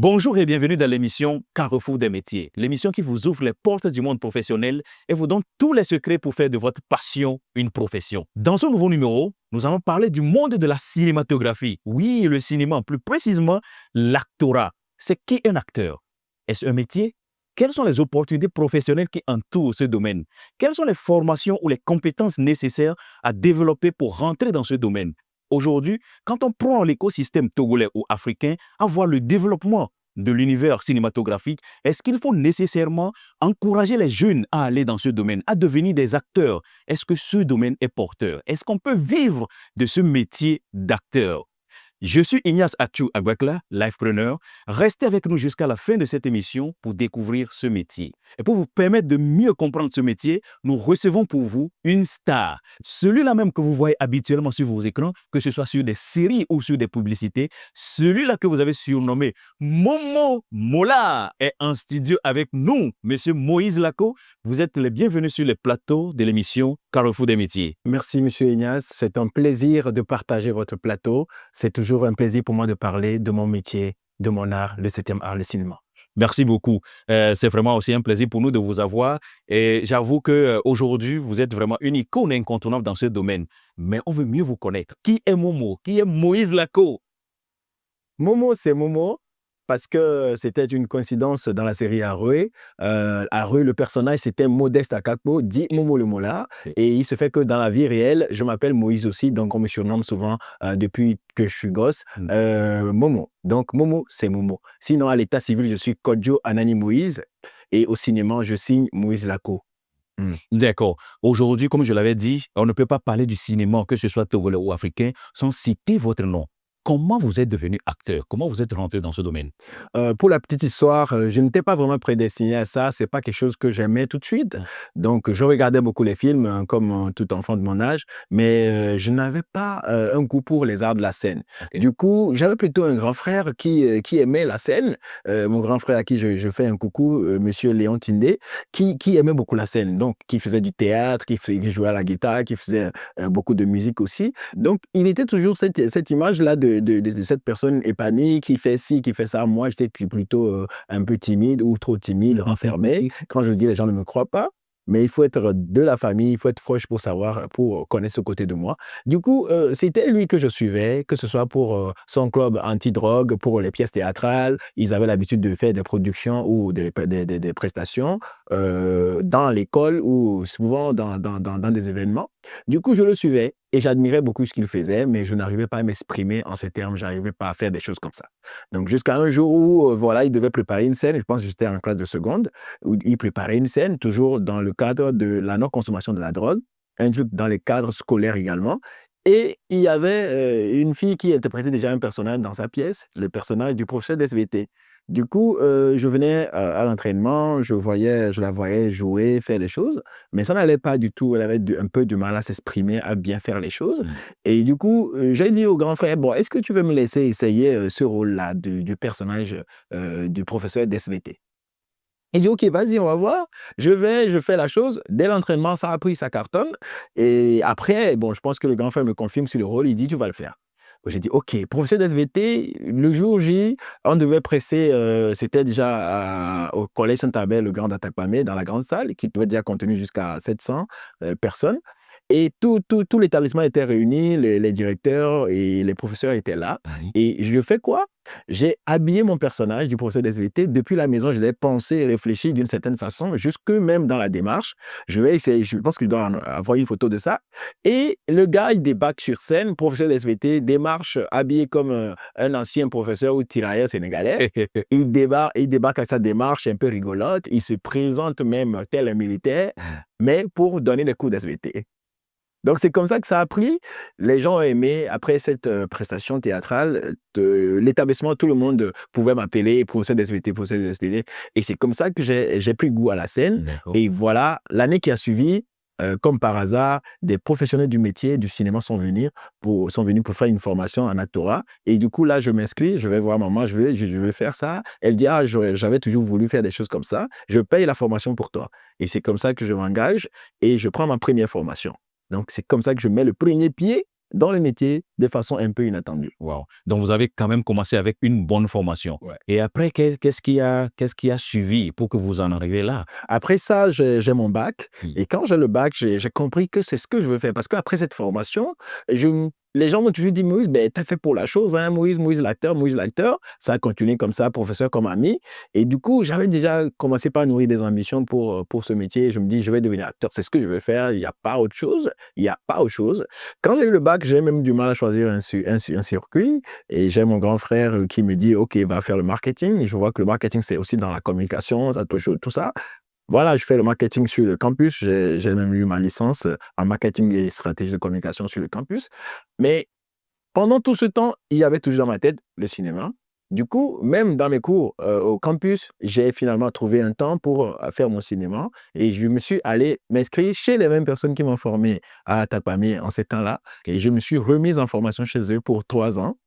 Bonjour et bienvenue dans l'émission Carrefour des métiers, l'émission qui vous ouvre les portes du monde professionnel et vous donne tous les secrets pour faire de votre passion une profession. Dans ce nouveau numéro, nous allons parler du monde de la cinématographie. Oui, le cinéma, plus précisément l'actorat. C'est qui un acteur? Est-ce un métier? Quelles sont les opportunités professionnelles qui entourent ce domaine? Quelles sont les formations ou les compétences nécessaires à développer pour rentrer dans ce domaine? Aujourd'hui, quand on prend l'écosystème togolais ou africain à voir le développement de l'univers cinématographique, est-ce qu'il faut nécessairement encourager les jeunes à aller dans ce domaine, à devenir des acteurs? Est-ce que ce domaine est porteur? Est-ce qu'on peut vivre de ce métier d'acteur? Je suis Ignace Atiu Agbakla, lifepreneur. Restez avec nous jusqu'à la fin de cette émission pour découvrir ce métier. Et pour vous permettre de mieux comprendre ce métier, nous recevons pour vous une star. Celui-là même que vous voyez habituellement sur vos écrans, que ce soit sur des séries ou sur des publicités, celui-là que vous avez surnommé Momo Mola est en studio avec nous. Monsieur Moïse Lako, vous êtes les bienvenus sur les plateaux de l'émission Carrefour des métiers. Merci, Monsieur Ignace. C'est un plaisir de partager votre plateau. C'est toujours un plaisir pour moi de parler de mon métier, de mon art, le 7e art, le cinéma. Merci beaucoup. C'est vraiment aussi un plaisir pour nous de vous avoir. Et j'avoue qu'aujourd'hui, vous êtes vraiment une icône incontournable dans ce domaine. Mais on veut mieux vous connaître. Qui est Momo? Qui est Moïse Lako? Momo, c'est Momo parce que c'était une coïncidence dans la série Arue. Arue, le personnage, c'était Modeste Akakpo, dit Momo le Mola. Et il se fait que dans la vie réelle, je m'appelle Moïse aussi, donc on me surnomme souvent depuis que je suis gosse, Momo. Donc Momo, c'est Momo. Sinon, à l'état civil, je suis Kodjo Anani Moïse. Et au cinéma, je signe Moïse Lako. D'accord. Aujourd'hui, comme je l'avais dit, on ne peut pas parler du cinéma, que ce soit togolais ou africain, sans citer votre nom. Comment vous êtes devenu acteur? Comment vous êtes rentré dans ce domaine? Pour la petite histoire, je n'étais pas vraiment prédestiné à ça. C'est pas quelque chose que j'aimais tout de suite. Donc, je regardais beaucoup les films, comme tout enfant de mon âge, mais je n'avais pas un goût pour les arts de la scène. Okay. Du coup, j'avais plutôt un grand frère qui aimait la scène. Mon grand frère à qui je fais un coucou, Monsieur Léon Tindé, qui aimait beaucoup la scène. Donc, qui faisait du théâtre, qui jouait à la guitare, qui faisait beaucoup de musique aussi. Donc, il était toujours cette image-là de cette personne épanouie qui fait ci, qui fait ça. Moi, j'étais plutôt un peu timide ou trop timide, renfermé. Quand je le dis, les gens ne me croient pas. Mais il faut être de la famille, il faut être proche pour connaître ce côté de moi. Du coup, c'était lui que je suivais, que ce soit pour son club anti-drogue, pour les pièces théâtrales. Ils avaient l'habitude de faire des productions ou des prestations dans l'école ou souvent dans des événements. Du coup, je le suivais et j'admirais beaucoup ce qu'il faisait, mais je n'arrivais pas à m'exprimer en ces termes, je n'arrivais pas à faire des choses comme ça. Donc, jusqu'à un jour où, voilà, il devait préparer une scène, je pense que j'étais en classe de seconde, où il préparait une scène, toujours dans le cadre de la non-consommation de la drogue, un truc dans les cadres scolaires également. Et il y avait une fille qui interprétait déjà un personnage dans sa pièce, le personnage du professeur d'SVT. Du coup, je venais à l'entraînement, je la voyais jouer, faire des choses, mais ça n'allait pas du tout. Elle avait un peu du mal à s'exprimer, à bien faire les choses. Et du coup, j'ai dit au grand frère, bon, est-ce que tu veux me laisser essayer ce rôle-là du personnage du professeur d'SVT? Il dit, OK, vas-y, on va voir. Je fais la chose. Dès l'entraînement, ça a pris, ça cartonne. Et après, bon, je pense que le grand frère me confirme sur le rôle. Il dit, tu vas le faire. J'ai dit, OK, professeur d'SVT, le jour J, on devait presser, c'était déjà au collège Saint-Abel, le Grand Atapamé, dans la grande salle, qui devait déjà contenir jusqu'à 700 personnes. Et tout l'établissement était réuni, les directeurs et les professeurs étaient là. Et je fais quoi? J'ai habillé mon personnage du professeur d'SVT. Depuis la maison, je l'ai pensé et réfléchi d'une certaine façon, jusque même dans la démarche. Je vais essayer, je pense que je dois avoir une photo de ça. Et le gars, il débarque sur scène, professeur d'SVT, démarche habillé comme un ancien professeur ou tirailleur sénégalais. Il débarque avec sa démarche un peu rigolote. Il se présente même tel un militaire, mais pour donner des cours d'SVT. Donc, c'est comme ça que ça a pris. Les gens ont aimé. Après cette prestation théâtrale, l'établissement, tout le monde pouvait m'appeler professeur d'SVT, professeur d'SVT. Et c'est comme ça que j'ai pris goût à la scène. Et voilà, l'année qui a suivi, comme par hasard, des professionnels du métier du cinéma sont venus pour faire une formation en actorat. Et du coup, là, je m'inscris, je vais voir maman, je vais faire ça. Elle dit, ah, j'avais toujours voulu faire des choses comme ça. Je paye la formation pour toi. Et c'est comme ça que je m'engage et je prends ma première formation. Donc, c'est comme ça que je mets le premier pied dans le métier de façon un peu inattendue. Wow. Donc, vous avez quand même commencé avec une bonne formation. Ouais. Et après, qu'est-ce qui a suivi pour que vous en arriviez là? Après ça, j'ai mon bac. Mm. Et quand j'ai le bac, j'ai compris que c'est ce que je veux faire. Parce qu'après cette formation, les gens m'ont toujours dit, Moïse, ben, t'as fait pour la chose, hein, Moïse l'acteur, Moïse l'acteur. Ça a continué comme ça, professeur comme ami. Et du coup, j'avais déjà commencé par nourrir des ambitions pour ce métier. Je me dis, je vais devenir acteur, c'est ce que je veux faire. Il n'y a pas autre chose. Il n'y a pas autre chose. Quand j'ai eu le bac, j'ai même du mal à choisir un circuit. Et j'ai mon grand frère qui me dit, OK, va faire le marketing. Et je vois que le marketing, c'est aussi dans la communication, tout ça. Voilà, je fais le marketing sur le campus. J'ai même eu ma licence en marketing et stratégie de communication sur le campus. Mais pendant tout ce temps, il y avait toujours dans ma tête le cinéma. Du coup, même dans mes cours au campus, j'ai finalement trouvé un temps pour faire mon cinéma et je me suis allé m'inscrire chez les mêmes personnes qui m'ont formé à Tapamé en ces temps-là. Et je me suis remise en formation chez eux pour 3 ans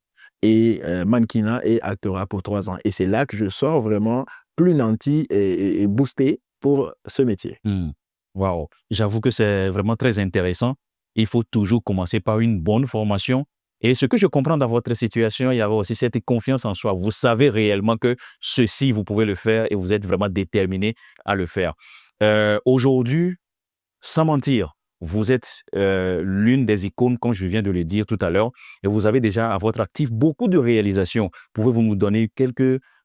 et mannequinat et actorat pour 3 ans. Et c'est là que je sors vraiment plus nanti et boosté pour ce métier. Wow. J'avoue que c'est vraiment très intéressant. Il faut toujours commencer par une bonne formation. Et ce que je comprends dans votre situation, il y avait aussi cette confiance en soi. Vous savez réellement que ceci, vous pouvez le faire et vous êtes vraiment déterminé à le faire. Aujourd'hui, sans mentir, vous êtes l'une des icônes, comme je viens de le dire tout à l'heure, et vous avez déjà à votre actif beaucoup de réalisations. Pouvez-vous nous donner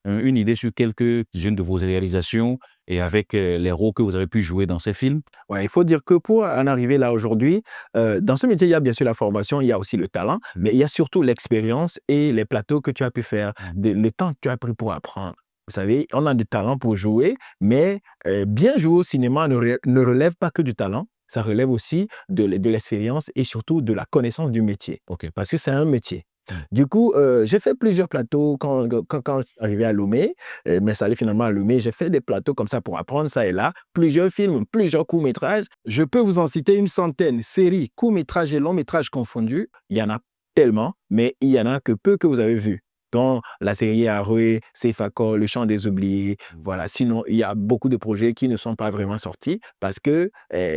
une idée sur quelques-unes de vos réalisations et avec les rôles que vous avez pu jouer dans ces films? Ouais, il faut dire que pour en arriver là aujourd'hui, dans ce métier, il y a bien sûr la formation, il y a aussi le talent, mais il y a surtout l'expérience et les plateaux que tu as pu faire, le temps que tu as pris pour apprendre. Vous savez, on a du talent pour jouer, mais bien jouer au cinéma ne relève pas que du talent, ça relève aussi de l'expérience et surtout de la connaissance du métier. Parce que c'est un métier. Du coup, j'ai fait plusieurs plateaux quand je suis arrivé à Lomé, mais ça allait finalement à Lomé. J'ai fait des plateaux comme ça pour apprendre ça et là, plusieurs films, plusieurs courts-métrages. Je peux vous en citer une centaine, séries, courts-métrages et longs-métrages confondus. Il y en a tellement, mais il y en a que peu que vous avez vu. Dans la série Aroué, Sefako, Le Chant des Oubliés, voilà. Sinon, il y a beaucoup de projets qui ne sont pas vraiment sortis parce que,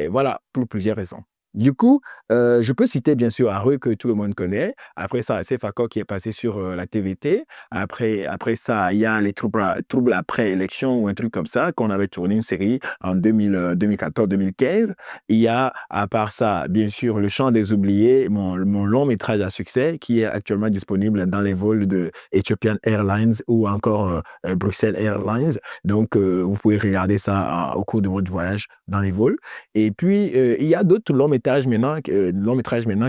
voilà, pour plusieurs raisons. Du coup, je peux citer bien sûr Aroué que tout le monde connaît. Après ça, Sefako qui est passé sur la TVT. Après ça, il y a les troubles après élection ou un truc comme ça qu'on avait tourné une série en 2014-2015. Il y a, à part ça, bien sûr, Le Chant des Oubliés, mon long métrage à succès qui est actuellement disponible dans les vols de Ethiopian Airlines ou encore Bruxelles Airlines. Donc, vous pouvez regarder ça au cours de votre voyage dans les vols. Et puis, il y a d'autres longs métrages maintenant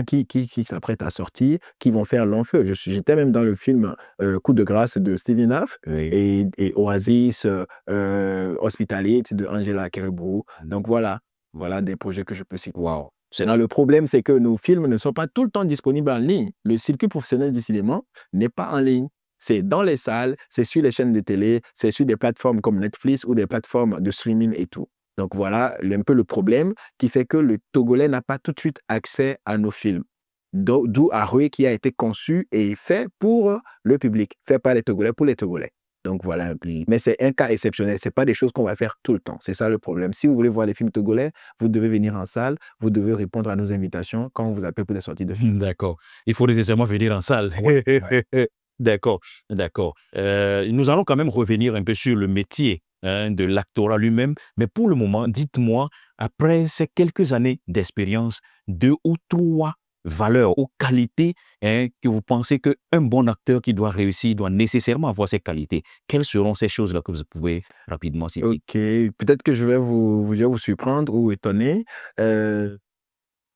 qui s'apprêtent à sortir, qui vont faire long feu. J'étais même dans le film Coup de grâce de Stevie Naff et Oasis, Hospitality de Angela Kerebou. Donc voilà des projets que je peux citer. Wow. Sinon, le problème, c'est que nos films ne sont pas tout le temps disponibles en ligne. Le circuit professionnel du cinéma n'est pas en ligne. C'est dans les salles, c'est sur les chaînes de télé, c'est sur des plateformes comme Netflix ou des plateformes de streaming et tout. Donc voilà un peu le problème qui fait que le Togolais n'a pas tout de suite accès à nos films. D'où Aroué qui a été conçu et fait pour le public, fait par les Togolais pour les Togolais. Donc voilà un peu. Mais c'est un cas exceptionnel, c'est pas des choses qu'on va faire tout le temps. C'est ça le problème. Si vous voulez voir les films togolais, vous devez venir en salle, vous devez répondre à nos invitations quand on vous appelle pour des sorties de films. D'accord. Il faut nécessairement venir en salle. D'accord. Nous allons quand même revenir un peu sur le métier de l'actorat lui-même. Mais pour le moment, dites-moi, après ces quelques années d'expérience, 2 ou 3 valeurs ou qualités que vous pensez qu'un bon acteur qui doit réussir doit nécessairement avoir ces qualités. Quelles seront ces choses-là que vous pouvez rapidement citer? Ok, peut-être que je vais vous surprendre ou étonner. Je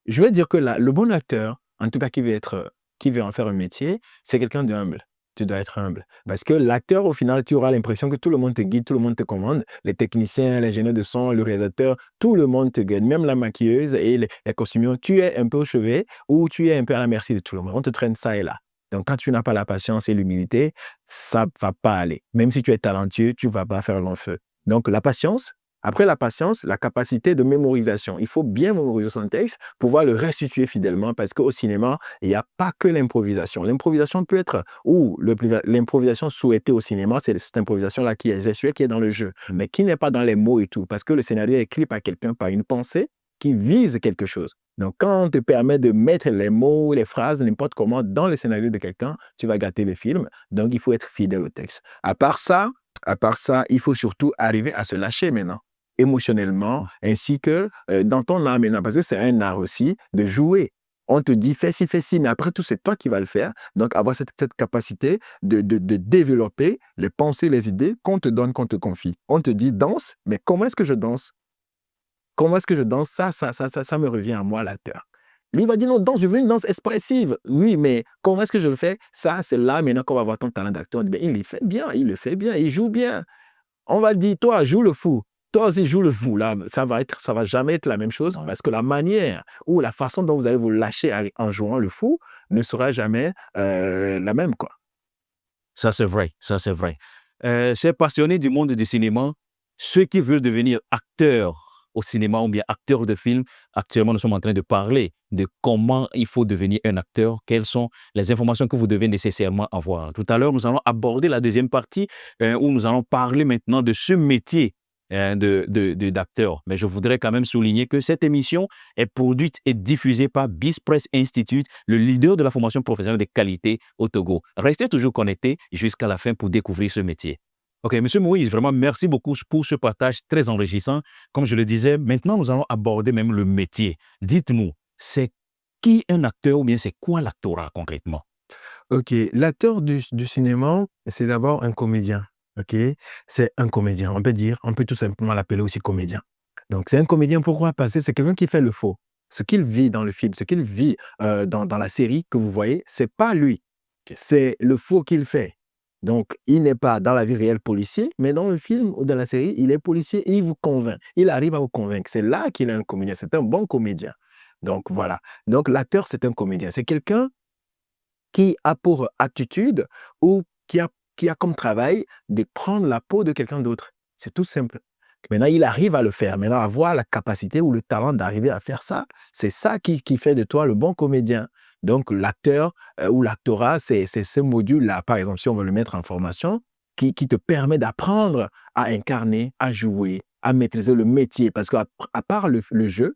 vais dire que le bon acteur, en tout cas qui veut en faire un métier, c'est quelqu'un d'humble. Tu dois être humble. Parce que l'acteur, au final, tu auras l'impression que tout le monde te guide, tout le monde te commande. Les techniciens, l'ingénieur de son, le réalisateur, tout le monde te guide. Même la maquilleuse et les costumiers. Tu es un peu au chevet ou tu es un peu à la merci de tout le monde. On te traîne ça et là. Donc, quand tu n'as pas la patience et l'humilité, ça ne va pas aller. Même si tu es talentueux, tu ne vas pas faire long feu. Donc, la patience. Après la patience, la capacité de mémorisation. Il faut bien mémoriser son texte, pouvoir le restituer fidèlement parce qu'au cinéma, il n'y a pas que l'improvisation. L'improvisation peut être, ou l'improvisation souhaitée au cinéma, c'est cette improvisation-là qui est gestuelle, qui est dans le jeu, mais qui n'est pas dans les mots et tout, parce que le scénario est écrit par quelqu'un, par une pensée, qui vise quelque chose. Donc, quand on te permet de mettre les mots, les phrases, n'importe comment dans le scénario de quelqu'un, tu vas gâter le film. Donc, il faut être fidèle au texte. À part ça, il faut surtout arriver à se lâcher maintenant, émotionnellement, ainsi que dans ton art maintenant, parce que c'est un art aussi de jouer. On te dit fais ci, mais après tout, c'est toi qui vas le faire. Donc, avoir cette capacité de développer les pensées, les idées qu'on te donne, qu'on te confie. On te dit danse, mais comment est-ce que je danse? Comment est-ce que je danse? Ça me revient à moi, l'acteur. Lui, il va dire non, danse, je veux une danse expressive. Oui, mais comment est-ce que je le fais? Ça, c'est là maintenant qu'on va voir ton talent d'acteur. On dit, ben, il le fait bien, il joue bien. On va dire, toi, joue le fou. Toi aussi, joue le fou. Là, ça va jamais être la même chose parce que la manière ou la façon dont vous allez vous lâcher en jouant le fou ne sera jamais la même, quoi. Ça, c'est vrai. Ça, c'est vrai. Chers passionnés du monde du cinéma, ceux qui veulent devenir acteurs au cinéma ou bien acteurs de film, actuellement, nous sommes en train de parler de comment il faut devenir un acteur, quelles sont les informations que vous devez nécessairement avoir. Tout à l'heure, nous allons aborder la deuxième partie où nous allons parler maintenant de ce métier d'acteur. Mais je voudrais quand même souligner que cette émission est produite et diffusée par BizPress Institute, le leader de la formation professionnelle de qualité au Togo. Restez toujours connectés jusqu'à la fin pour découvrir ce métier. Ok, Monsieur Moïse, vraiment merci beaucoup pour ce partage très enrichissant. Comme je le disais, maintenant nous allons aborder même le métier. Dites-nous, c'est qui un acteur ou bien c'est quoi l'actorat concrètement? Ok, l'acteur du cinéma, c'est d'abord un comédien. Ok, c'est un comédien. On peut tout simplement l'appeler aussi comédien. Donc, c'est un comédien. Pourquoi? Parce que c'est quelqu'un qui fait le faux. Ce qu'il vit dans le film, ce qu'il vit dans la série que vous voyez, c'est pas lui. C'est le faux qu'il fait. Donc, il n'est pas dans la vie réelle policier, mais dans le film ou dans la série, il est policier et il vous convainc. Il arrive à vous convaincre. C'est là qu'il est un comédien. C'est un bon comédien. Donc, voilà. Donc, l'acteur, c'est un comédien. C'est quelqu'un qui a pour aptitude ou qui a comme travail de prendre la peau de quelqu'un d'autre. C'est tout simple. Maintenant, il arrive à le faire. Maintenant, avoir la capacité ou le talent d'arriver à faire ça, c'est ça qui fait de toi le bon comédien. Donc, l'acteur ou l'actorat, c'est ce module-là, par exemple, si on veut le mettre en formation, qui te permet d'apprendre à incarner, à jouer, à maîtriser le métier. Parce qu'à part le jeu,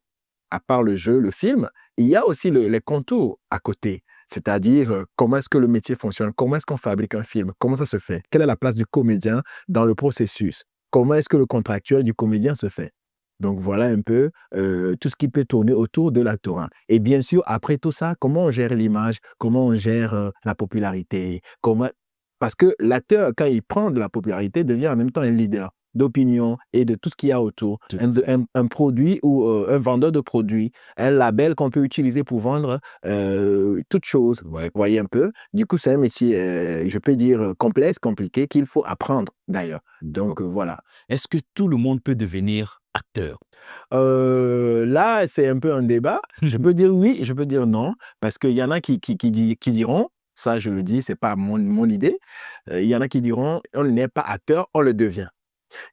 le film, il y a aussi les contours à côté. C'est-à-dire, comment est-ce que le métier fonctionne? Comment est-ce qu'on fabrique un film? Comment ça se fait? Quelle est la place du comédien dans le processus? Comment est-ce que le contractuel du comédien se fait? Donc, voilà un peu tout ce qui peut tourner autour de l'actorat. Et bien sûr, après tout ça, comment on gère l'image? Comment on gère la popularité? Parce que l'acteur, quand il prend de la popularité, devient en même temps un leader d'opinion et de tout ce qu'il y a autour. Un produit ou un vendeur de produits, un label qu'on peut utiliser pour vendre toutes choses. Vous voyez un peu. Du coup, c'est un métier, je peux dire, complexe, compliqué, qu'il faut apprendre d'ailleurs. Donc, voilà. Est-ce que tout le monde peut devenir acteur? Là, c'est un peu un débat. Je peux dire oui, je peux dire non, parce qu'il y en a qui diront, ça je le dis, c'est pas mon idée, il y en a qui diront, on n'est pas acteur, on le devient.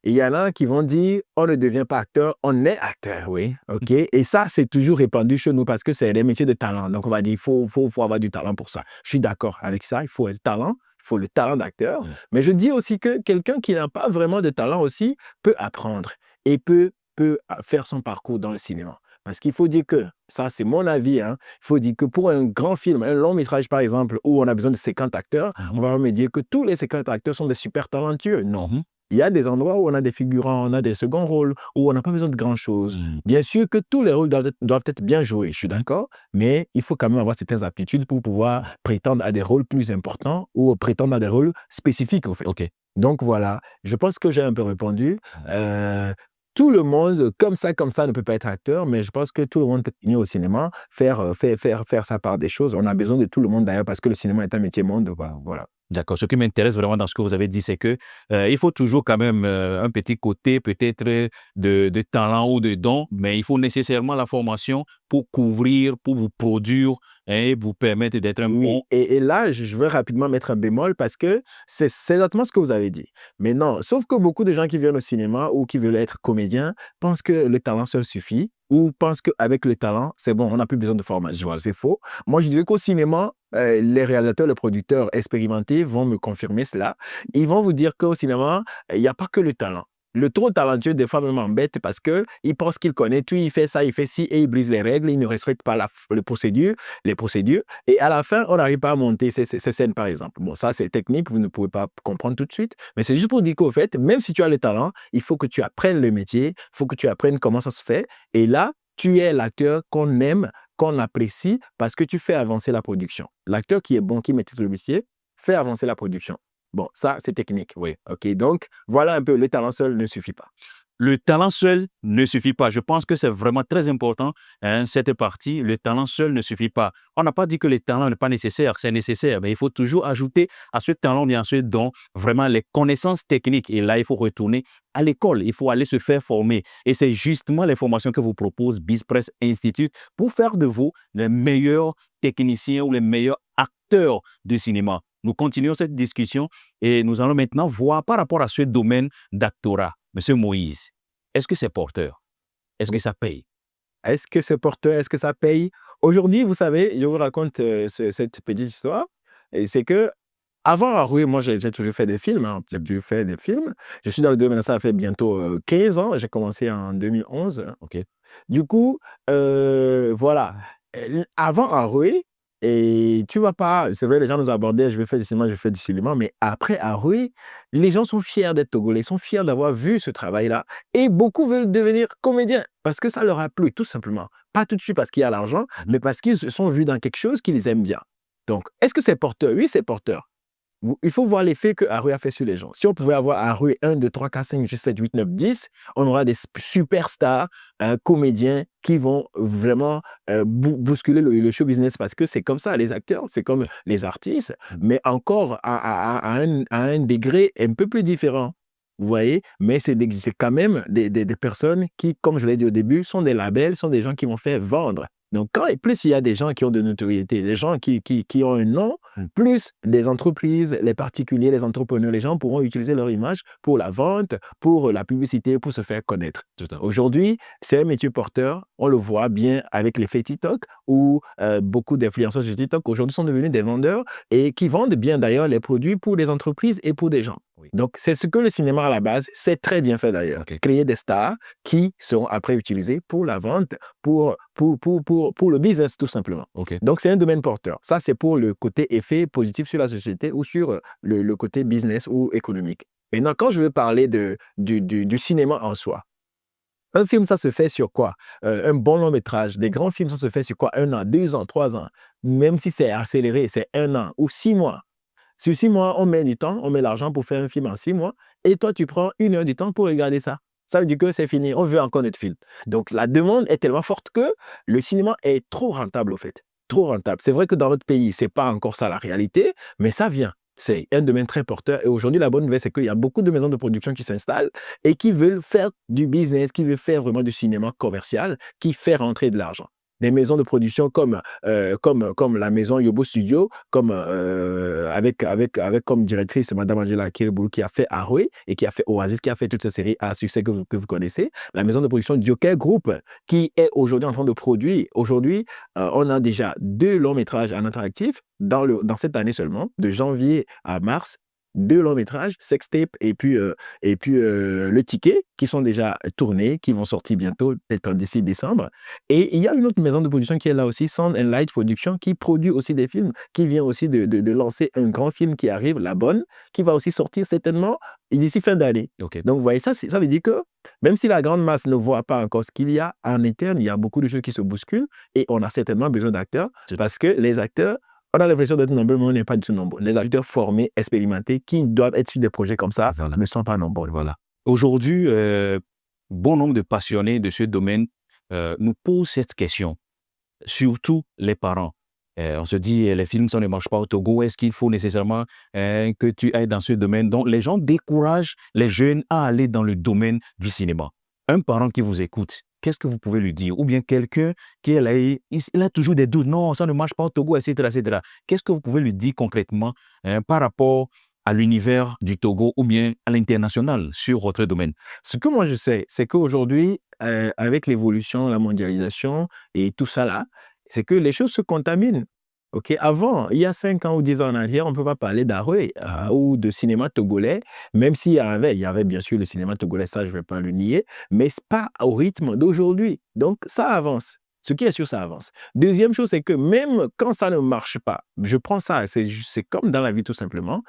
Et il y en a qui vont dire, on ne devient pas acteur, on est acteur, oui, ok. Et ça, c'est toujours répandu chez nous parce que c'est des métiers de talent. Donc, on va dire, il faut avoir du talent pour ça. Je suis d'accord avec ça, il faut le talent d'acteur. Mais je dis aussi que quelqu'un qui n'a pas vraiment de talent aussi peut apprendre et peut faire son parcours dans le cinéma. Parce qu'il faut dire que, ça c'est mon avis, hein, il faut dire que pour un grand film, un long métrage par exemple, où on a besoin de 50 acteurs, on va me dire que tous les 50 acteurs sont des super talentueux. Non. Il y a des endroits où on a des figurants, on a des seconds rôles, où on n'a pas besoin de grand-chose. Bien sûr que tous les rôles doivent être bien joués, je suis d'accord, mais il faut quand même avoir certaines aptitudes pour pouvoir prétendre à des rôles plus importants ou prétendre à des rôles spécifiques, en fait. Ok. Donc voilà, je pense que j'ai un peu répondu. Tout le monde, comme ça, ne peut pas être acteur, mais je pense que tout le monde peut venir au cinéma, faire sa part des choses. On a besoin de tout le monde d'ailleurs, parce que le cinéma est un métier monde. Voilà. D'accord. Ce qui m'intéresse vraiment dans ce que vous avez dit, c'est que il faut toujours quand même un petit côté peut-être de talent ou de don, mais il faut nécessairement la formation pour couvrir, pour vous produire et vous permettre d'être un bon... Et là, je veux rapidement mettre un bémol parce que c'est exactement ce que vous avez dit. Mais non, sauf que beaucoup de gens qui viennent au cinéma ou qui veulent être comédiens pensent que le talent seul suffit ou pensent qu'avec le talent, c'est bon, on n'a plus besoin de formation. C'est faux. Moi, je dirais qu'au cinéma, les réalisateurs, les producteurs expérimentés vont me confirmer cela. Ils vont vous dire qu'au cinéma, il n'y a pas que le talent. Le trop talentueux, des fois, même m'embête parce qu'il pense qu'il connaît tout, il fait ça, il fait ci, et il brise les règles, il ne respecte pas les procédures. Et à la fin, on n'arrive pas à monter ces scènes, par exemple. Bon, ça, c'est technique, vous ne pouvez pas comprendre tout de suite. Mais c'est juste pour dire qu'au fait, même si tu as le talent, il faut que tu apprennes le métier, il faut que tu apprennes comment ça se fait. Et là, tu es l'acteur qu'on aime, qu'on apprécie, parce que tu fais avancer la production. L'acteur qui est bon, qui maîtrise le métier, fait avancer la production. Bon, ça, c'est technique, oui. OK, donc, voilà un peu, le talent seul ne suffit pas. Le talent seul ne suffit pas. Je pense que c'est vraiment très important, cette partie. Le talent seul ne suffit pas. On n'a pas dit que le talent n'est pas nécessaire, c'est nécessaire, mais il faut toujours ajouter à ce talent, bien sûr, dont vraiment les connaissances techniques. Et là, il faut retourner à l'école, il faut aller se faire former. Et c'est justement les formations que vous propose BizPress Institute pour faire de vous les meilleurs techniciens ou les meilleurs acteurs de cinéma. Nous continuons cette discussion et nous allons maintenant voir par rapport à ce domaine d'actorat. Monsieur Moïse, est-ce que c'est porteur? Est-ce que ça paye? Est-ce que c'est porteur? Est-ce que ça paye? Aujourd'hui, vous savez, je vous raconte cette petite histoire. Et c'est que avant Haroué, moi, j'ai toujours fait des films. Hein. J'ai toujours fait des films. Je suis dans le domaine, ça fait bientôt 15 ans. J'ai commencé en 2011. OK. Du coup, voilà. Avant Haroué, et tu vas pas, c'est vrai, les gens nous abordaient, je vais faire du cinéma, je fais du cinéma, mais après Haroué, les gens sont fiers d'être Togolais, sont fiers d'avoir vu ce travail-là. Et beaucoup veulent devenir comédiens parce que ça leur a plu, tout simplement. Pas tout de suite parce qu'il y a l'argent, mais parce qu'ils se sont vus dans quelque chose qu'ils aiment bien. Donc, est-ce que c'est porteur? Oui, c'est porteur. Il faut voir l'effet que Haroué a fait sur les gens. Si on pouvait avoir Haroué 1, 2, 3, 4, 5, 6, 7, 8, 9, 10, on aura des superstars, comédiens qui vont vraiment bousculer le show business parce que c'est comme ça, les acteurs, c'est comme les artistes, mais encore à un degré un peu plus différent. Vous voyez? Mais c'est quand même des personnes qui, comme je l'ai dit au début, sont des labels, sont des gens qui vont faire vendre. Donc, plus il y a des gens qui ont de notoriété, des gens qui ont un nom, plus les entreprises, les particuliers, les entrepreneurs, les gens pourront utiliser leur image pour la vente, pour la publicité, pour se faire connaître. Aujourd'hui, c'est un métier porteur. On le voit bien avec l'effet TikTok, où beaucoup d'influenceurs sur TikTok aujourd'hui sont devenus des vendeurs et qui vendent bien d'ailleurs les produits pour les entreprises et pour des gens. Oui. Donc, c'est ce que le cinéma à la base, c'est très bien fait d'ailleurs. Okay. Créer des stars qui seront après utilisées pour la vente, pour le business tout simplement. Okay. Donc, c'est un domaine porteur. Ça, c'est pour le côté effet positif sur la société ou sur le côté business ou économique. Maintenant, quand je veux parler du cinéma en soi, un film, ça se fait sur quoi? Un bon long métrage. Des grands films, ça se fait sur quoi? 1 an, 2 ans, 3 ans. Même si c'est accéléré, c'est 1 an ou 6 mois. Sur 6 mois, on met du temps, on met l'argent pour faire un film en 6 mois, et toi, tu prends 1 heure du temps pour regarder ça. Ça veut dire que c'est fini, on veut encore notre film. Donc, la demande est tellement forte que le cinéma est trop rentable, au fait. Trop rentable. C'est vrai que dans notre pays, ce n'est pas encore ça la réalité, mais ça vient. C'est un domaine très porteur. Et aujourd'hui, la bonne nouvelle, c'est qu'il y a beaucoup de maisons de production qui s'installent et qui veulent faire du business, qui veulent faire vraiment du cinéma commercial, qui fait rentrer de l'argent. Des maisons de production comme la maison Yobo Studio, avec comme directrice Madame Angela Kiribou qui a fait Haroué et qui a fait Oasis, qui a fait toutes ces séries à succès que vous connaissez. La maison de production Joker Group qui est aujourd'hui en train de produire. Aujourd'hui, on a déjà 2 longs métrages en interactif dans cette année seulement, de janvier à mars. 2 longs métrages, Sextape et puis Le Ticket, qui sont déjà tournés, qui vont sortir bientôt, peut-être d'ici décembre. Et il y a une autre maison de production qui est là aussi, Sound and Light Production, qui produit aussi des films, qui vient aussi de lancer un grand film qui arrive, La Bonne, qui va aussi sortir certainement d'ici fin d'année. Okay. Donc, vous voyez, ça veut dire que même si la grande masse ne voit pas encore ce qu'il y a en interne, il y a beaucoup de choses qui se bousculent et on a certainement besoin d'acteurs parce que les acteurs, on a l'impression d'être nombreux, mais on n'est pas du tout nombreux. Les acteurs formés, expérimentés, qui doivent être sur des projets comme ça, ne sont pas nombreux. Voilà. Aujourd'hui, bon nombre de passionnés de ce domaine nous posent cette question, surtout les parents. On se dit, les films, ça ne marche pas au Togo. Est-ce qu'il faut nécessairement que tu ailles dans ce domaine? Donc, les gens découragent les jeunes à aller dans le domaine du cinéma. Un parent qui vous écoute, qu'est-ce que vous pouvez lui dire? Ou bien quelqu'un qui est là, il a toujours des doutes. Non, ça ne marche pas au Togo, etc., etc. Qu'est-ce que vous pouvez lui dire concrètement par rapport à l'univers du Togo ou bien à l'international sur votre domaine? Ce que moi je sais, c'est qu'aujourd'hui, avec l'évolution, la mondialisation et tout ça là, c'est que les choses se contaminent. OK, avant, il y a 5 ans ou 10 ans en arrière, on ne peut pas parler d'Arouet ou de cinéma togolais, même il y avait bien sûr le cinéma togolais, ça je ne vais pas le nier, mais c'est pas au rythme d'aujourd'hui. Donc ça avance. Ce qui est sûr, ça avance. Deuxième chose, c'est que même quand ça ne marche pas, je prends ça, c'est comme dans la vie tout simplement.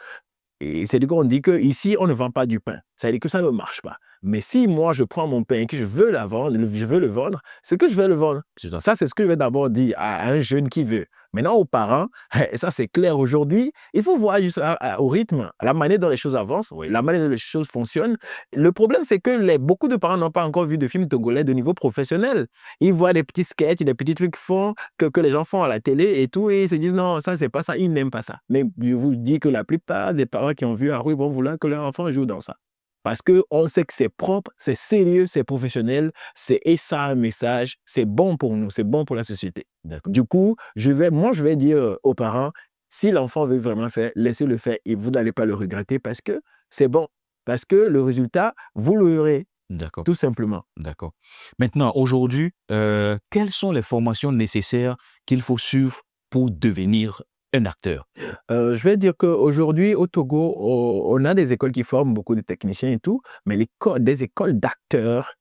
Et c'est du coup, on dit qu'ici, on ne vend pas du pain. Ça veut dire que ça ne marche pas. Mais si moi, je prends mon pain et que je veux le vendre, c'est que je vais le vendre. Ça, c'est ce que je vais d'abord dire à un jeune qui veut. Maintenant, aux parents, et ça, c'est clair aujourd'hui, il faut voir juste au rythme, à la manière dont les choses avancent, Oui. la manière dont les choses fonctionnent. Le problème, c'est que beaucoup de parents n'ont pas encore vu de films togolais de niveau professionnel. Ils voient des petits sketchs, des petits trucs que les gens font à la télé et tout, et ils se disent non, ça, c'est pas ça, ils n'aiment pas ça. Mais je vous dis que la plupart des parents qui ont vu Haroui vont vouloir que leur enfant joue dans ça. Parce qu'on sait que c'est propre, c'est sérieux, c'est professionnel, et ça a un message, c'est bon pour nous, c'est bon pour la société. Du coup, je vais dire aux parents, si l'enfant veut vraiment faire, laissez-le faire et vous n'allez pas le regretter parce que c'est bon. Parce que le résultat, vous le verrez, D'accord. tout simplement. D'accord. Maintenant, aujourd'hui, quelles sont les formations nécessaires qu'il faut suivre pour devenir un acteur? Je vais dire qu'aujourd'hui, au Togo, on a des écoles qui forment beaucoup de techniciens et tout, mais des écoles d'acteurs,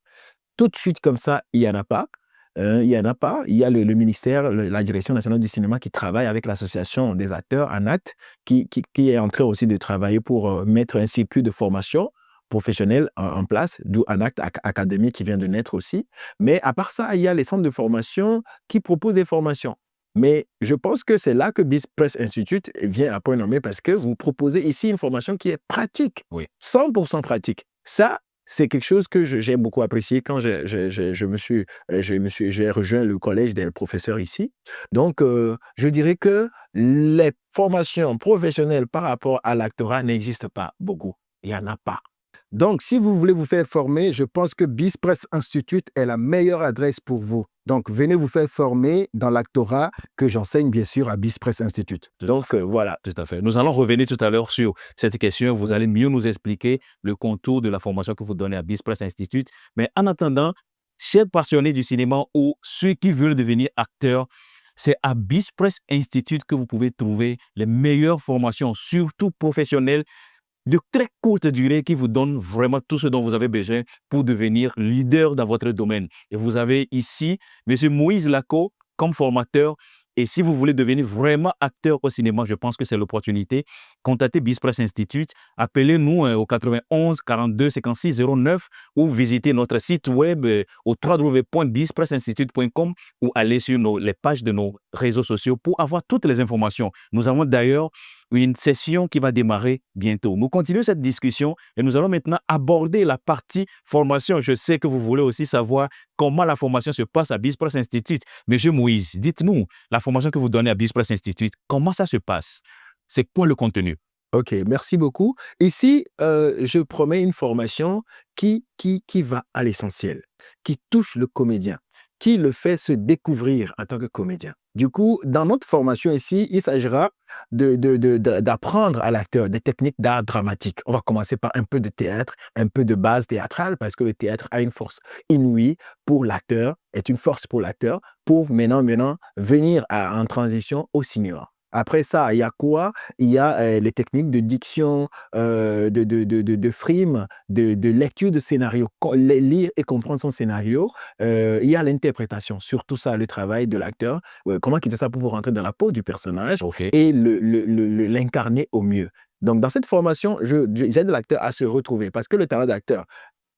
tout de suite comme ça, il n'y en a pas. Il y en a pas. Il y a le ministère, la Direction nationale du cinéma qui travaille avec l'association des acteurs, ANAT, qui est en train aussi de travailler pour mettre un circuit de formation professionnelle en place, d'où ANAT Academy qui vient de naître aussi. Mais à part ça, il y a les centres de formation qui proposent des formations. Mais je pense que c'est là que BizPress Institute vient à point nommé parce que vous proposez ici une formation qui est pratique, Oui. 100% pratique. Ça, c'est quelque chose que j'ai beaucoup apprécié quand j'ai rejoint le collège des professeurs ici. Donc, je dirais que les formations professionnelles par rapport à l'actorat n'existent pas beaucoup. Il n'y en a pas. Donc, si vous voulez vous faire former, je pense que BizPress Institute est la meilleure adresse pour vous. Donc, venez vous faire former dans l'actorat que j'enseigne bien sûr à BizPress Institute. Donc, voilà. Tout à fait. Nous allons revenir tout à l'heure sur cette question. Vous allez mieux nous expliquer le contour de la formation que vous donnez à BizPress Institute. Mais en attendant, chers passionnés du cinéma ou ceux qui veulent devenir acteurs, c'est à BizPress Institute que vous pouvez trouver les meilleures formations, surtout professionnelles, de très courte durée qui vous donnent vraiment tout ce dont vous avez besoin pour devenir leader dans votre domaine. Et vous avez ici M. Moïse Lacot comme formateur. Et si vous voulez devenir vraiment acteur au cinéma, je pense que c'est l'opportunité. Contactez BizPress Institute, appelez-nous au 91 42 56 09 ou visitez notre site web au www.bizpressinstitute.com ou allez sur les pages de nos réseaux sociaux pour avoir toutes les informations. Nous avons d'ailleurs une session qui va démarrer bientôt. Nous continuons cette discussion et nous allons maintenant aborder la partie formation. Je sais que vous voulez aussi savoir comment la formation se passe à BizPress Institute. Monsieur Moïse, dites-nous, la formation que vous donnez à BizPress Institute, comment ça se passe? C'est quoi le contenu? OK, merci beaucoup. Ici, je promets une formation qui va à l'essentiel, qui touche le comédien, qui le fait se découvrir en tant que comédien. Du coup, dans notre formation ici, il s'agira d'apprendre à l'acteur des techniques d'art dramatique. On va commencer par un peu de théâtre, un peu de base théâtrale, parce que le théâtre a une force inouïe pour l'acteur, est une force pour l'acteur, pour maintenant venir en transition au cinéma. Après ça, il y a quoi? Il y a les techniques de diction, de frime, de lecture de scénario, lire et comprendre son scénario. Il y a l'interprétation, surtout ça, le travail de l'acteur. Comment quitter ça pour vous rentrer dans la peau du personnage OK. et l'incarner au mieux. Donc, dans cette formation, j'aide l'acteur à se retrouver parce que le talent d'acteur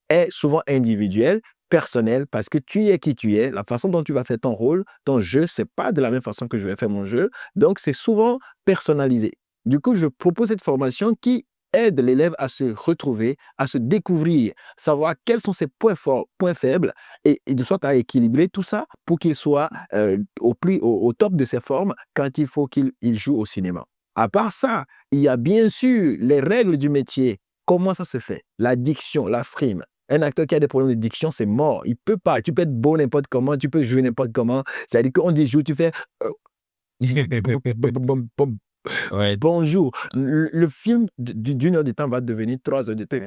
est souvent individuel, personnel, parce que tu es qui tu es, la façon dont tu vas faire ton rôle, ton jeu, c'est pas de la même façon que je vais faire mon jeu. Donc, c'est souvent personnalisé. Du coup, je propose cette formation qui aide l'élève à se retrouver, à se découvrir, savoir quels sont ses points forts, points faibles, et de sorte à équilibrer tout ça pour qu'il soit au top de ses formes quand il faut qu'il joue au cinéma. À part ça, il y a bien sûr les règles du métier. Comment ça se fait? La diction, la frime. Un acteur qui a des problèmes de diction, c'est mort. Il peut pas. Tu peux être beau n'importe comment, tu peux jouer n'importe comment. C'est-à-dire qu'on dit joue, tu fais Ouais. bonjour. Le film d'une heure de temps va devenir 3 heures de temps.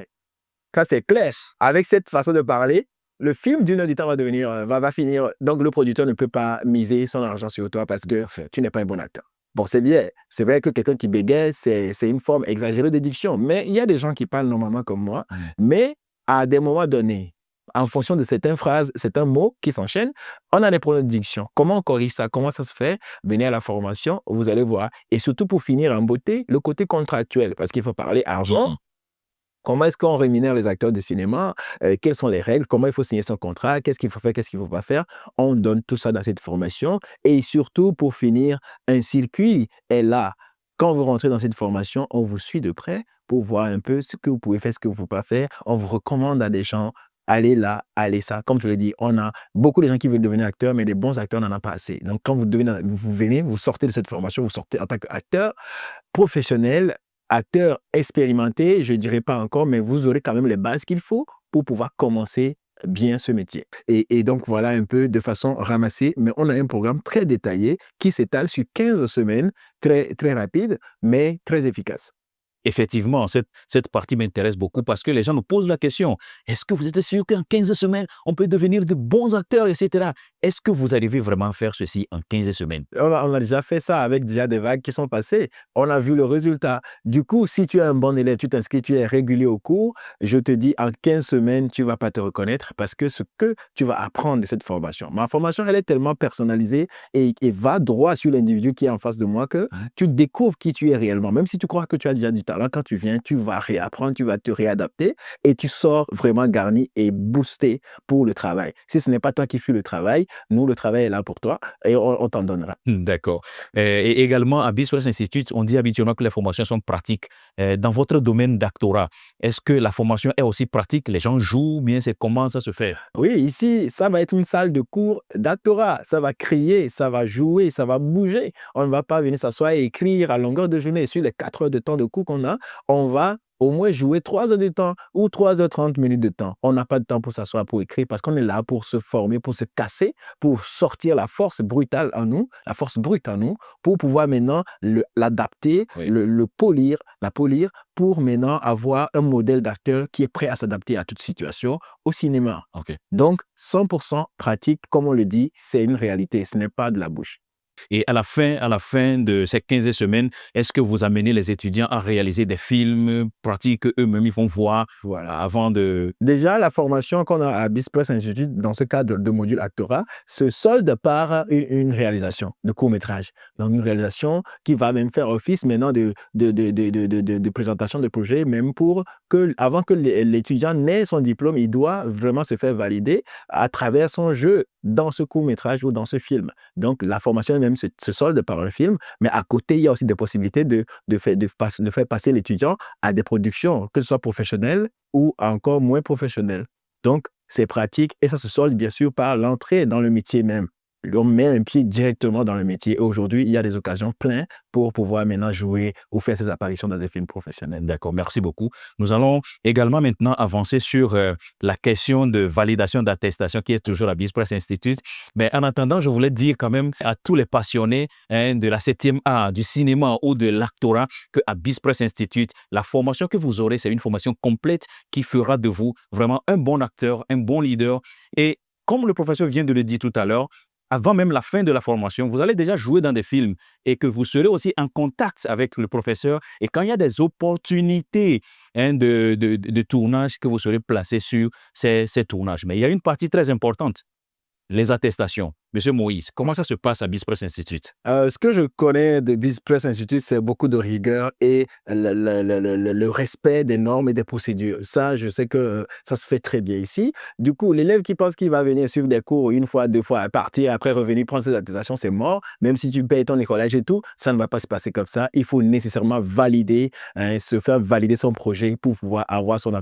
Ça, c'est clair. Avec cette façon de parler, le film d'une heure de temps va finir. Donc, le producteur ne peut pas miser son argent sur toi parce que tu n'es pas un bon acteur. Bon, c'est bien. C'est vrai que quelqu'un qui bégaye, c'est une forme exagérée de diction. Mais il y a des gens qui parlent normalement comme moi. Mais à des moments donnés, en fonction de certaines phrases, certains mots qui s'enchaînent, on a des problèmes de diction. Comment on corrige ça? Comment ça se fait? Venez à la formation, vous allez voir. Et surtout pour finir en beauté, le côté contractuel, parce qu'il faut parler argent. Comment est-ce qu'on rémunère les acteurs de cinéma? Quelles sont les règles? Comment il faut signer son contrat? Qu'est-ce qu'il faut faire? Qu'est-ce qu'il ne faut pas faire? On donne tout ça dans cette formation. Et surtout, pour finir, un circuit est là. Quand vous rentrez dans cette formation, on vous suit de près pour voir un peu ce que vous pouvez faire, ce que vous ne pouvez pas faire. On vous recommande à des gens, allez là, allez ça. Comme je l'ai dit, on a beaucoup de gens qui veulent devenir acteurs, mais des bons acteurs, on n'en a pas assez. Donc, quand vous venez, vous sortez de cette formation, vous sortez en tant qu'acteur professionnel, acteur expérimenté, je ne dirais pas encore, mais vous aurez quand même les bases qu'il faut pour pouvoir commencer bien ce métier. Et donc, voilà un peu de façon ramassée, mais on a un programme très détaillé qui s'étale sur 15 semaines, très, très rapide, mais très efficace. Effectivement, cette partie m'intéresse beaucoup parce que les gens nous posent la question, est-ce que vous êtes sûr qu'en 15 semaines, on peut devenir de bons acteurs, etc. Est-ce que vous arrivez vraiment à faire ceci en 15 semaines? On a déjà fait ça avec déjà des vagues qui sont passées. On a vu le résultat. Du coup, si tu es un bon élève, tu t'inscris, tu es régulier au cours, je te dis, en 15 semaines, tu ne vas pas te reconnaître parce que ce que tu vas apprendre de cette formation. Ma formation, elle est tellement personnalisée et va droit sur l'individu qui est en face de moi que tu découvres qui tu es réellement. Même si tu crois que tu as déjà du talent, quand tu viens, tu vas réapprendre, tu vas te réadapter et tu sors vraiment garni et boosté pour le travail. Si ce n'est pas toi qui fais le travail, nous, le travail est là pour toi et on t'en donnera. D'accord. Et également, à BizPress Institute, on dit habituellement que les formations sont pratiques. Dans votre domaine d'actorat, est-ce que la formation est aussi pratique? Les gens jouent bien? C'est comment ça se fait? Oui, ici, ça va être une salle de cours d'actorat. Ça va crier, ça va jouer, ça va bouger. On ne va pas venir s'asseoir et écrire à longueur de journée. Sur les 4 heures de temps de cours qu'on a, on va au moins jouer 3 heures de temps ou 3h30 de temps. On n'a pas de temps pour s'asseoir, pour écrire, parce qu'on est là pour se former, pour se casser, pour sortir la force brutale en nous, la force brute en nous, pour pouvoir maintenant l'adapter, Oui. la polir, pour maintenant avoir un modèle d'acteur qui est prêt à s'adapter à toute situation au cinéma. OK. Donc, 100% pratique, comme on le dit, c'est une réalité, ce n'est pas de la bouche. Et à la fin de ces 15 semaines, est-ce que vous amenez les étudiants à réaliser des films pratiques qu'eux-mêmes ils vont voir Voilà. avant de... Déjà, la formation qu'on a à BizPress Institute, dans ce cadre de module actorat, se solde par une réalisation de court-métrage. Donc, une réalisation qui va même faire office maintenant de présentation de projet, même pour que, avant que l'étudiant n'ait son diplôme, il doit vraiment se faire valider à travers son jeu dans ce court-métrage ou dans ce film. Donc, la formation même se solde par un film, mais à côté, il y a aussi des possibilités de faire passer l'étudiant à des productions, que ce soit professionnelles ou encore moins professionnelles. Donc, c'est pratique et ça se solde bien sûr par l'entrée dans le métier même. On met un pied directement dans le métier. Aujourd'hui, il y a des occasions pleines pour pouvoir maintenant jouer ou faire ses apparitions dans des films professionnels. D'accord, merci beaucoup. Nous allons également maintenant avancer sur la question de validation d'attestation qui est toujours à BizPress Institute. Mais en attendant, je voulais dire quand même à tous les passionnés de la 7e art, du cinéma ou de l'actorat qu'à BizPress Institute, la formation que vous aurez, c'est une formation complète qui fera de vous vraiment un bon acteur, un bon leader. Et comme le professeur vient de le dire tout à l'heure, avant même la fin de la formation, vous allez déjà jouer dans des films et que vous serez aussi en contact avec le professeur. Et quand il y a des opportunités de tournage, que vous serez placé sur ces tournages. Mais il y a une partie très importante, les attestations. Monsieur Moïse, comment ça se passe à BizPress Institute? Ce que je connais de BizPress Institute, c'est beaucoup de rigueur et le respect des normes et des procédures. Ça, je sais que ça se fait très bien ici. Du coup, l'élève qui pense qu'il va venir suivre des cours une fois, deux fois, partir, après revenir prendre ses attestations, c'est mort. Même si tu payes ton écolage et tout, ça ne va pas se passer comme ça. Il faut nécessairement valider, se faire valider son projet pour pouvoir avoir son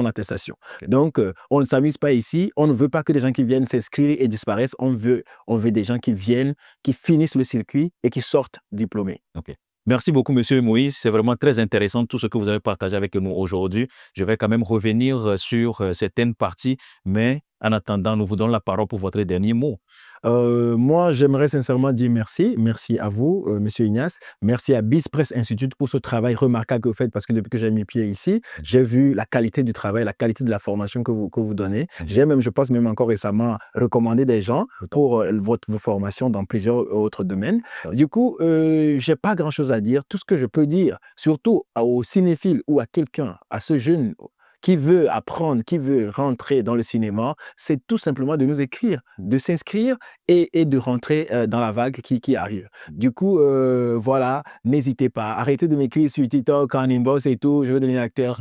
attestation. Donc, on ne s'amuse pas ici. On ne veut pas que des gens qui viennent s'inscrire et disparaissent. On veut des gens qui viennent, qui finissent le circuit et qui sortent diplômés. OK. Merci beaucoup, Monsieur Moïse. C'est vraiment très intéressant tout ce que vous avez partagé avec nous aujourd'hui. Je vais quand même revenir sur certaines parties, mais en attendant, nous vous donnons la parole pour votre dernier mot. Moi, j'aimerais sincèrement dire merci. Merci à vous, Monsieur Ignace. Merci à BizPress Institute pour ce travail remarquable que vous faites parce que depuis que j'ai mis pied ici, j'ai vu la qualité du travail, la qualité de la formation que vous donnez. J'ai même, je pense même encore récemment, recommandé des gens pour vos formations dans plusieurs autres domaines. Du coup, j'ai pas grand-chose à dire. Tout ce que je peux dire, surtout aux cinéphiles ou à quelqu'un, à ce jeune qui veut apprendre, qui veut rentrer dans le cinéma, c'est tout simplement de nous écrire, de s'inscrire et de rentrer dans la vague qui arrive. Du coup, voilà, n'hésitez pas. Arrêtez de m'écrire sur TikTok, en inbox et tout, je veux devenir acteur.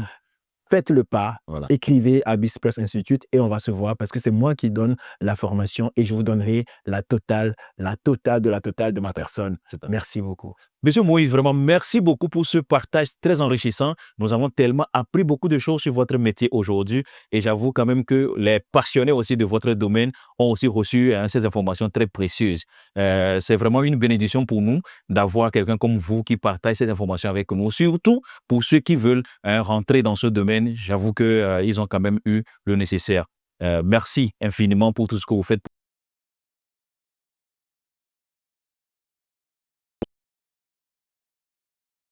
Faites le pas, Voilà. écrivez à BizPress Institute et on va se voir parce que c'est moi qui donne la formation et je vous donnerai la totale de ma personne. Merci beaucoup. Monsieur Moïse, vraiment, merci beaucoup pour ce partage très enrichissant. Nous avons tellement appris beaucoup de choses sur votre métier aujourd'hui et j'avoue quand même que les passionnés aussi de votre domaine ont aussi reçu ces informations très précieuses. C'est vraiment une bénédiction pour nous d'avoir quelqu'un comme vous qui partage ces informations avec nous, surtout pour ceux qui veulent rentrer dans ce domaine. J'avoue qu'ils ont quand même eu le nécessaire. Merci infiniment pour tout ce que vous faites.